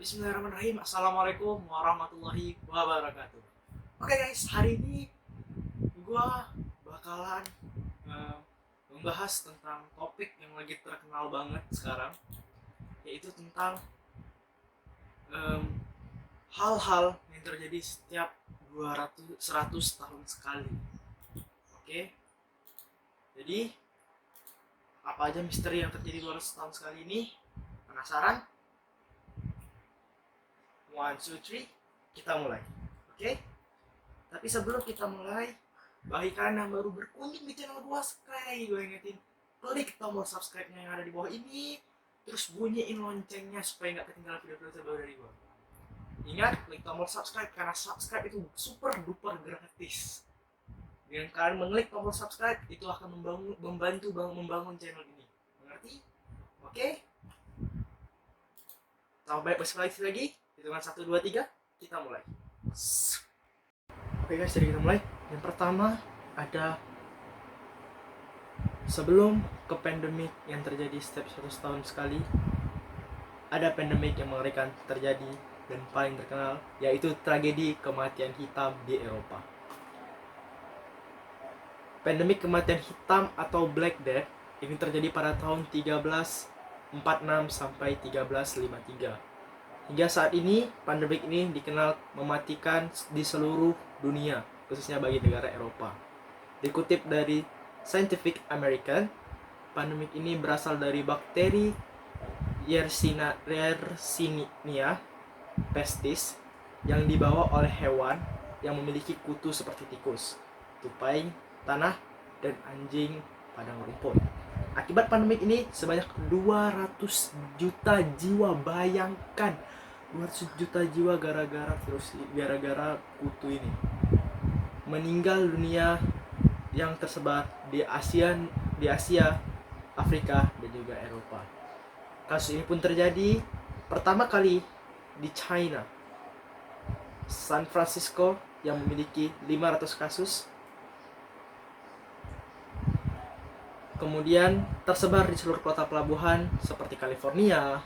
Bismillahirrahmanirrahim. Assalamualaikum warahmatullahi wabarakatuh. Oke guys, hari ini gue bakalan eh, membahas tentang topik yang lagi terkenal banget sekarang, yaitu tentang em, hal-hal yang terjadi setiap 100 tahun sekali. Oke, jadi apa aja misteri yang terjadi 200 tahun sekali ini? Penasaran? One, two, three, kita mulai. Oke? Tapi sebelum kita mulai, bagi kalian yang baru berkunjung di channel gua, sekali gue ingetin, klik tombol subscribe-nya yang ada di bawah ini, terus bunyiin loncengnya supaya nggak ketinggalan video-video terbaru dari gua. Ingat, klik tombol subscribe karena subscribe itu super duper gratis. Dengan kalian mengklik tombol subscribe, itu akan membantu membangun channel ini. Mengerti? Oke? Tambah baik basi lagi. Hitungan 1, 2, 3, kita mulai. Oke guys, jadi kita mulai. Yang pertama ada sebelum ke pandemik yang terjadi setiap 100 tahun sekali, ada pandemik yang mengerikan terjadi dan paling terkenal, yaitu tragedi kematian hitam di Eropa. Pandemik kematian hitam atau Black Death ini terjadi pada tahun 1346 sampai 1353. Hingga saat ini, pandemik ini dikenal mematikan di seluruh dunia, khususnya bagi negara Eropa. Dikutip dari Scientific American, pandemik ini berasal dari bakteri Yersinia pestis yang dibawa oleh hewan yang memiliki kutu seperti tikus, tupai, tanah, dan anjing padang rumput. Akibat pandemik ini, sebanyak 200 juta jiwa, bayangkan 200 juta jiwa gara-gara kutu ini meninggal dunia yang tersebar di Asia, Afrika, dan juga Eropa. Kasus ini pun terjadi pertama kali di China, San Francisco yang memiliki 500 kasus. Kemudian tersebar di seluruh kota pelabuhan seperti California,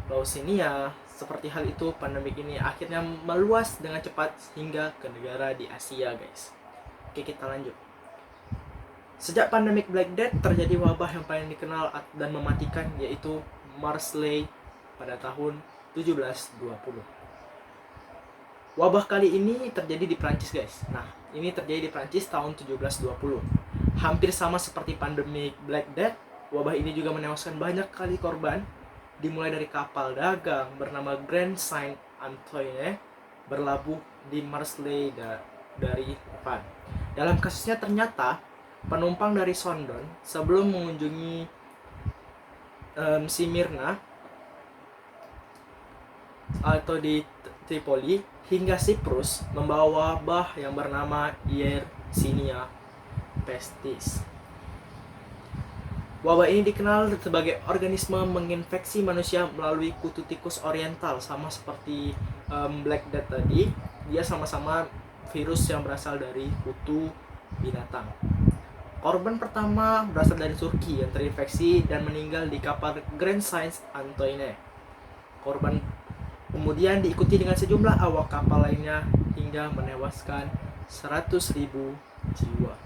Louisiana. Seperti hal itu, pandemik ini akhirnya meluas dengan cepat hingga ke negara di Asia, guys. Oke, kita lanjut. Sejak pandemik Black Death, terjadi wabah yang paling dikenal dan mematikan, yaitu Marseille pada tahun 1720. Wabah kali ini terjadi di Prancis, guys. Nah, ini terjadi di Prancis tahun 1720. Hampir sama seperti pandemi Black Death, wabah ini juga menewaskan banyak kali korban, dimulai dari kapal dagang bernama Grand Saint Antoine berlabuh di Marseille dari depan. Dalam kasusnya ternyata penumpang dari Sondon sebelum mengunjungi Smyrna atau di Tripoli hingga Siprus membawa wabah yang bernama Yersinia pestis. Wabah ini dikenal sebagai organisme menginfeksi manusia melalui kutu tikus oriental, sama seperti Black Death tadi. Dia sama-sama virus yang berasal dari kutu binatang. Korban pertama berasal dari Turki yang terinfeksi dan meninggal di kapal Grand Saint Antoine. Korban kemudian diikuti dengan sejumlah awak kapal lainnya hingga menewaskan 100.000 jiwa.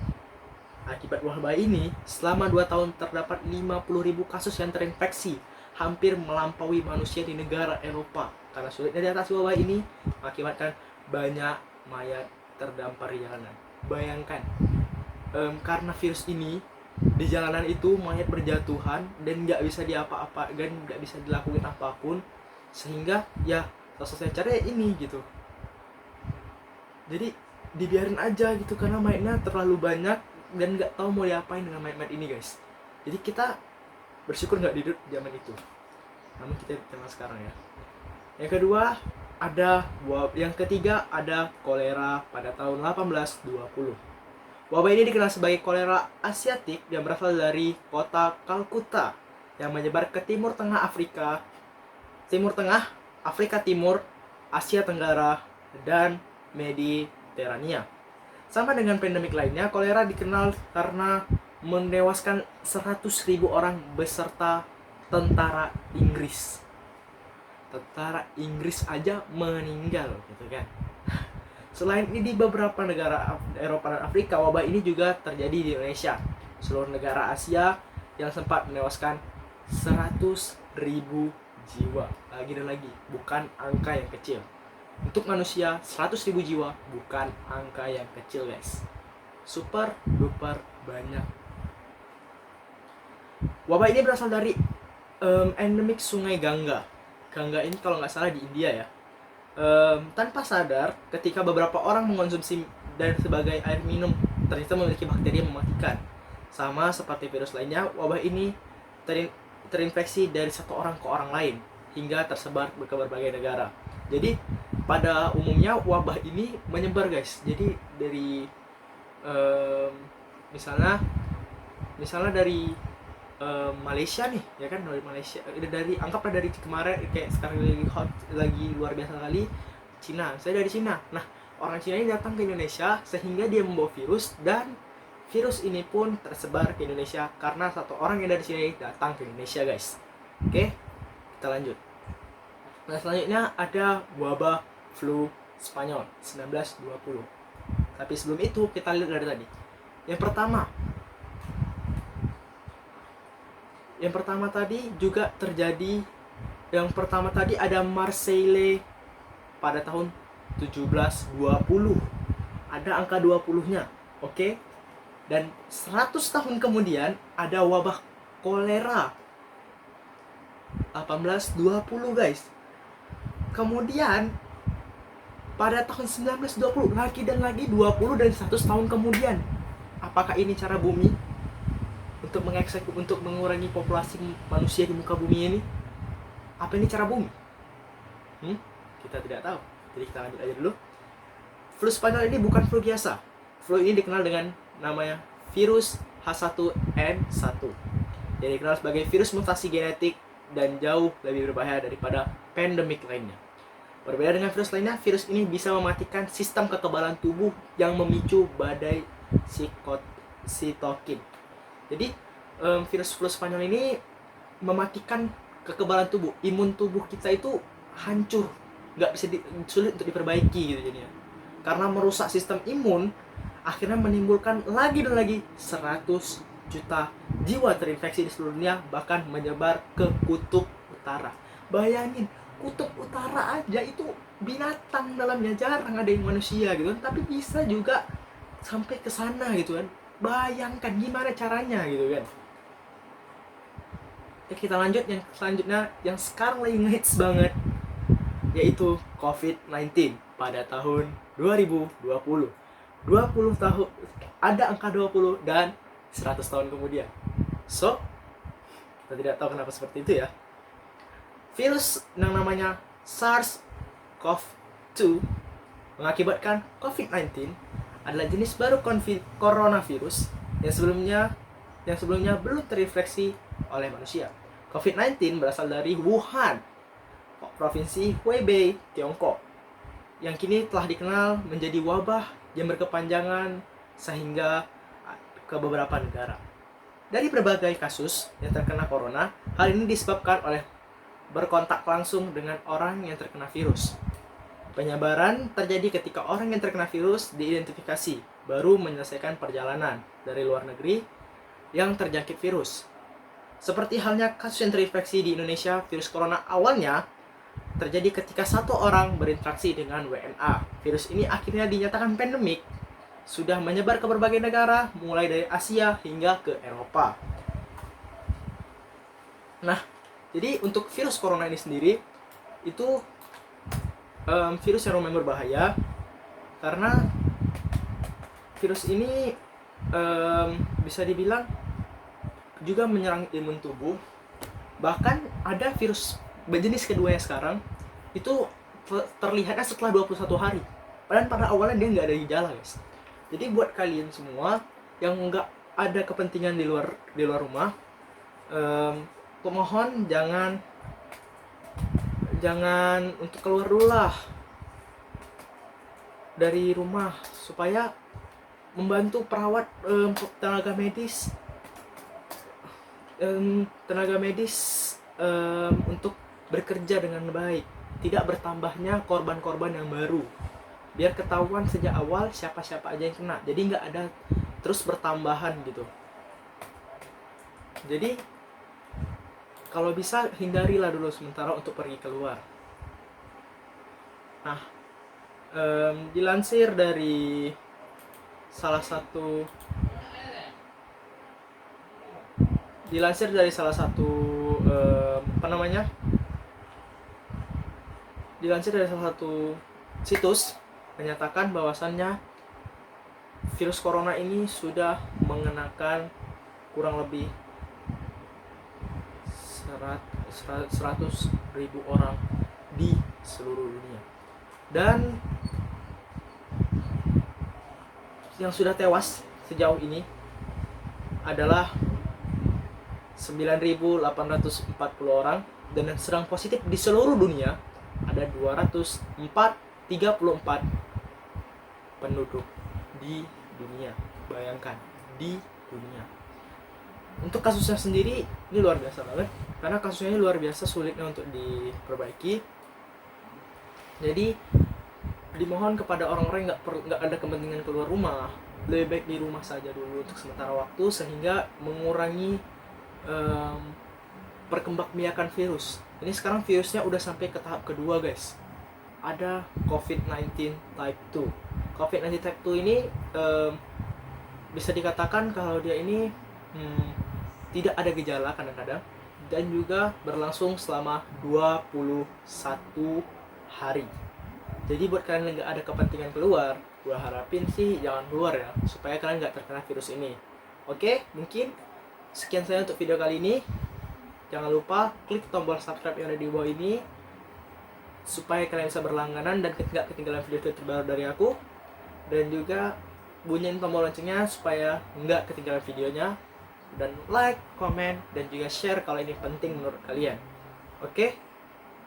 Akibat wabah ini, selama 2 tahun terdapat 50.000 kasus yang terinfeksi, hampir melampaui manusia di negara Eropa. Karena sulitnya diatasi wabah ini, mengakibatkan banyak mayat terdampar di jalanan. Bayangkan, karena virus ini, di jalanan itu mayat berjatuhan dan nggak bisa dan nggak bisa dilakukan apapun, sehingga ya satu-satunya cara ini gitu. Jadi dibiarin aja gitu karena mayatnya terlalu banyak dan nggak tahu mau diapain dengan mayat-mayat ini, guys. Jadi kita bersyukur nggak hidup zaman itu, namun kita zaman sekarang ya. Yang ketiga ada kolera pada tahun 1820. Wabah ini dikenal sebagai kolera asiatik yang berasal dari kota Kalkuta yang menyebar ke Timur Tengah, Afrika Timur, Asia Tenggara, dan Mediterania. Sama dengan pandemik lainnya, kolera dikenal karena menewaskan 100.000 orang beserta tentara Inggris. tentara Inggris aja meninggal gitu kan. Selain ini di beberapa negara Eropa dan Afrika, wabah ini juga terjadi di Indonesia, seluruh negara Asia, yang sempat menewaskan 100.000 jiwa. Lagi dan lagi, bukan angka yang kecil. Untuk manusia, 100.000 jiwa bukan angka yang kecil, guys. Super duper banyak. Wabah ini berasal dari endemik Sungai Gangga. Gangga ini kalau nggak salah di India ya. Tanpa sadar, ketika beberapa orang mengonsumsi dan sebagai air minum, ternyata memiliki bakteri yang mematikan. Sama seperti virus lainnya, wabah ini terinfeksi dari satu orang ke orang lain hingga tersebar ke berbagai negara. Jadi pada umumnya wabah ini menyebar, guys. Jadi dari misalnya dari Malaysia nih, ya kan, dari Malaysia, anggaplah dari kemarin kayak sekarang lagi luar biasa kali, Cina. Saya dari Cina. Nah, orang Cina ini datang ke Indonesia sehingga dia membawa virus, dan virus ini pun tersebar ke Indonesia karena satu orang yang dari sini datang ke Indonesia, guys. Oke, kita lanjut. Nah, selanjutnya ada wabah flu Spanyol 1920. Tapi sebelum itu kita lihat dari tadi. Yang pertama tadi juga terjadi. Yang pertama tadi ada Marseille pada tahun 1720. Ada angka 20-nya. Oke? Dan 100 tahun kemudian ada wabah kolera 1820, guys. Kemudian pada tahun 1920 lagi dan lagi 20 dan 100 tahun kemudian. Apakah ini cara bumi untuk mengurangi populasi manusia di muka bumi ini? Apa ini cara bumi? Kita tidak tahu. Jadi kita lanjut aja dulu. Flu Spanyol ini bukan flu biasa. Flu ini dikenal dengan namanya virus H1N1. Yang dikenal sebagai virus mutasi genetik dan jauh lebih berbahaya daripada pandemik lainnya. Berbeda dengan virus lainnya, virus ini bisa mematikan sistem kekebalan tubuh yang memicu badai sitokin. Jadi virus flu Spanyol ini mematikan kekebalan tubuh. Imun tubuh kita itu hancur, nggak bisa sulit untuk diperbaiki gitu jadinya. Karena merusak sistem imun, akhirnya menimbulkan lagi dan lagi 100 juta jiwa terinfeksi di seluruh dunia, bahkan menyebar ke kutub utara. Bayangin, kutub utara aja itu binatang dalamnya, jarang ada yang manusia gitu kan, tapi bisa juga sampai ke sana gitu kan. Bayangkan gimana caranya gitu kan. Ya, kita lanjut yang selanjutnya, yang sekarang lagi ngehits banget, yaitu COVID-19 pada tahun 2020. 20 tahun, ada angka 20 dan 100 tahun kemudian. So, kita tidak tahu kenapa seperti itu ya. Virus yang namanya SARS-CoV-2 mengakibatkan COVID-19 adalah jenis baru coronavirus yang sebelumnya belum terinfeksi oleh manusia. COVID-19 berasal dari Wuhan, provinsi Hubei, Tiongkok, yang kini telah dikenal menjadi wabah yang berkepanjangan sehingga ke beberapa negara. Dari berbagai kasus yang terkena corona, hal ini disebabkan oleh berkontak langsung dengan orang yang terkena virus. Penyebaran terjadi ketika orang yang terkena virus diidentifikasi, baru menyelesaikan perjalanan dari luar negeri yang terjangkit virus. Seperti halnya kasus yang terinfeksi di Indonesia, virus corona awalnya terjadi ketika satu orang berinteraksi dengan WNA. Virus ini akhirnya dinyatakan pandemik, sudah menyebar ke berbagai negara, mulai dari Asia hingga ke Eropa. Nah, jadi untuk virus corona ini sendiri, itu virus yang lumayan berbahaya, karena virus ini bisa dibilang juga menyerang imun tubuh. Bahkan ada virus berjenis keduanya sekarang, itu terlihatnya setelah 21 hari. Padahal pada awalnya dia nggak ada gejala, guys. Jadi buat kalian semua yang nggak ada kepentingan di luar rumah, pemohon jangan untuk keluar dulu lah dari rumah, supaya membantu perawat, tenaga medis untuk bekerja dengan baik, tidak bertambahnya korban-korban yang baru. Biar ketahuan sejak awal siapa-siapa aja yang kena, jadi nggak ada terus bertambahan gitu. Jadi kalau bisa hindarilah dulu sementara untuk pergi keluar. Nah, dilansir dari salah satu dilansir dari salah satu situs menyatakan bahwasannya virus corona ini sudah mengenakan kurang lebih 100.000 orang di seluruh dunia, dan yang sudah tewas sejauh ini adalah 9.840 orang, dan yang sedang positif di seluruh dunia ada 234 penduduk di dunia. Bayangkan, di dunia. Untuk kasusnya sendiri ini luar biasa banget, karena kasusnya ini luar biasa sulitnya untuk diperbaiki. Jadi dimohon kepada orang-orang yang nggak ada kepentingan keluar rumah, lebih baik di rumah saja dulu untuk sementara waktu, sehingga mengurangi perkembangbiakan virus. Ini sekarang virusnya udah sampai ke tahap kedua, guys. Ada COVID-19 type 2. COVID-19 type 2 ini bisa dikatakan kalau dia ini tidak ada gejala kadang-kadang, dan juga berlangsung selama 21 hari. Jadi buat kalian yang nggak ada kepentingan keluar, gue harapin sih jangan keluar ya, supaya kalian nggak terkena virus ini. Oke, mungkin sekian saya untuk video kali ini. Jangan lupa klik tombol subscribe yang ada di bawah ini, supaya kalian bisa berlangganan dan nggak ketinggalan video terbaru dari aku. Dan juga bunyiin tombol loncengnya supaya nggak ketinggalan videonya. Dan like, komen, dan juga share kalau ini penting menurut kalian. Oke,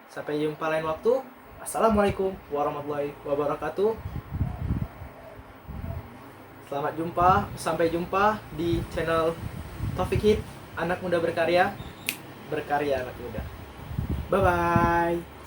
sampai jumpa lain waktu. Assalamualaikum warahmatullahi wabarakatuh. Sampai jumpa di channel Taufik Hid, anak muda berkarya anak muda. Bye bye.